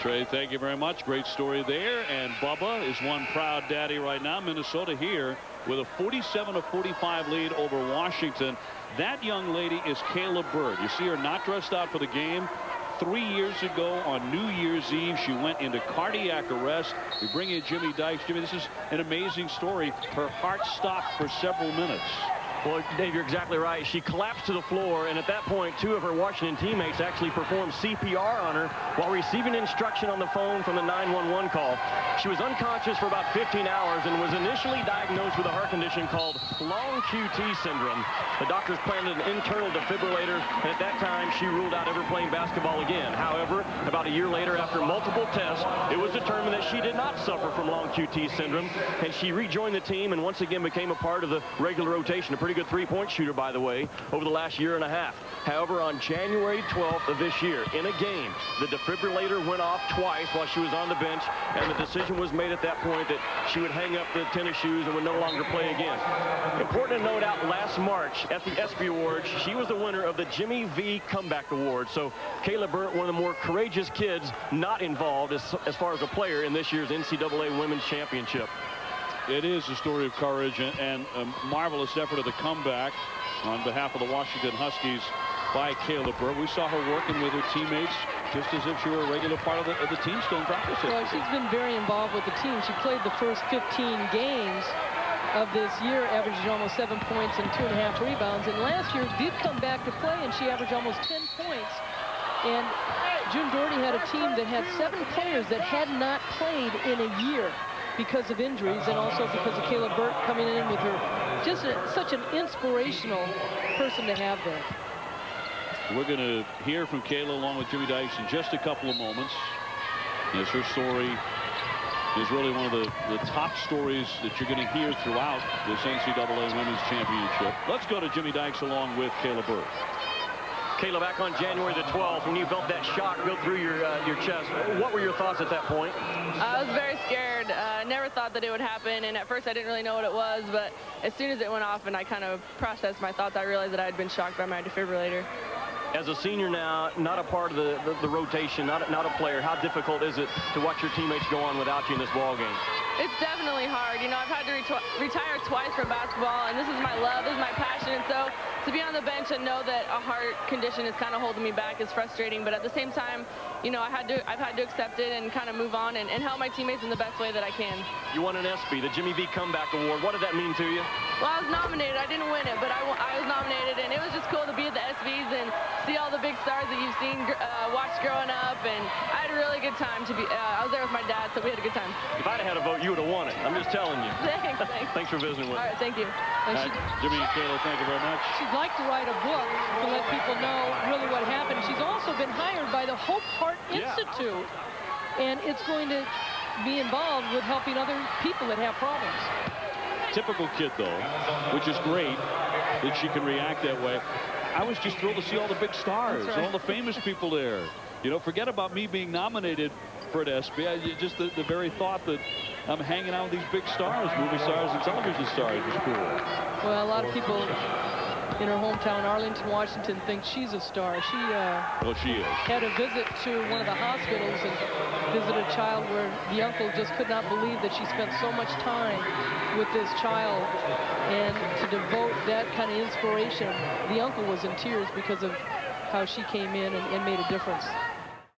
Trey, thank you very much. Great story there. And Bubba is one proud daddy right now. Minnesota here with a 47-45 lead over Washington. That young lady is Kayla Burt. You see her not dressed out for the game. 3 years ago on New Year's Eve, she went into cardiac arrest. We bring in Jimmy Dykes. Jimmy, this is an amazing story. Her heart stopped for several minutes. Well, Dave, you're exactly right. She collapsed to the floor, and at that point, 2 of her Washington teammates actually performed CPR on her while receiving instruction on the phone from the 911 call. She was unconscious for about 15 hours and was initially diagnosed with a heart condition called long QT syndrome. The doctors planted an internal defibrillator, and at that time, she ruled out ever playing basketball again. However, about a year later, after multiple tests, it was determined that she did not suffer from long QT syndrome, and she rejoined the team and once again became a part of the regular rotation. A pretty good three-point shooter, by the way, over the last year and a half. However, on January 12th of this year, in a game, the defibrillator went off twice while she was on the bench, and the decision was made at that point that she would hang up the tennis shoes and would no longer play again. Important to note out last March at the ESPY Awards, she was the winner of the Jimmy V Comeback Award. So Kayla Burt, one of the more courageous kids not involved as far as a player in this year's NCAA Women's Championship. It is a story of courage and a marvelous effort of the comeback on behalf of the Washington Huskies by Kayla Burt. We saw her working with her teammates just as if she were a regular part of the team still in practice. Well, she's been very involved with the team. She played the first 15 games of this year, averaging almost 7 points and 2.5 rebounds. And last year did come back to play, and she averaged almost 10 points. And June Doherty had a team that had 7 players that had not played in a year because of injuries, and also because of Kayla Burt coming in with her. Just such an inspirational person to have there. We're going to hear from Kayla along with Jimmy Dykes in just a couple of moments. Yes, her story is really one of the top stories that you're going to hear throughout this NCAA Women's Championship. Let's go to Jimmy Dykes along with Kayla Burt. Kayla, back on January the 12th, when you felt that shock go through your chest, what were your thoughts at that point? I was very scared. Never thought that it would happen, and at first I didn't really know what it was, but as soon as it went off and I kind of processed my thoughts, I realized that I had been shocked by my defibrillator. As a senior now, not a part of the rotation, not a player, how difficult is it to watch your teammates go on without you in this ball game? It's definitely hard. You know, I've had to retire twice from basketball, and this is my love, this is my passion. And so to be on the bench and know that a heart condition is kind of holding me back is frustrating. But at the same time, you know, I've had to accept it and kind of move on and help my teammates in the best way that I can. You won an ESPY, the Jimmy V Comeback Award. What did that mean to you? Well, I was nominated. I didn't win it, but I was nominated, and it was just cool to be at the ESPYs and see all the big stars that you've seen, watched growing up, and I had a really good time. I was there with my dad, so we had a good time. If I'd have had a vote, you would have won it. I'm just telling you. Thanks. Thanks for visiting with me. All right, thank you. Jimmy and Kayla, thank you very much. She'd like to write a book to let people know really what happened. She's also been hired by the Hope Heart Institute, and it's going to be involved with helping other people that have problems. Typical kid, though, which is great that she can react that way. I was just thrilled to see all the big stars, all the famous people there. You know, forget about me being nominated for an ESPY. Just the very thought that I'm hanging out with these big stars, movie stars and television stars, was cool. Well, a lot of people in her hometown, Arlington, Washington, think she's a star. She well, she is. Had a visit to one of the hospitals and visited a child where the uncle just could not believe that she spent so much time with this child, and to devote that kind of inspiration, the uncle was in tears because of how she came in and made a difference.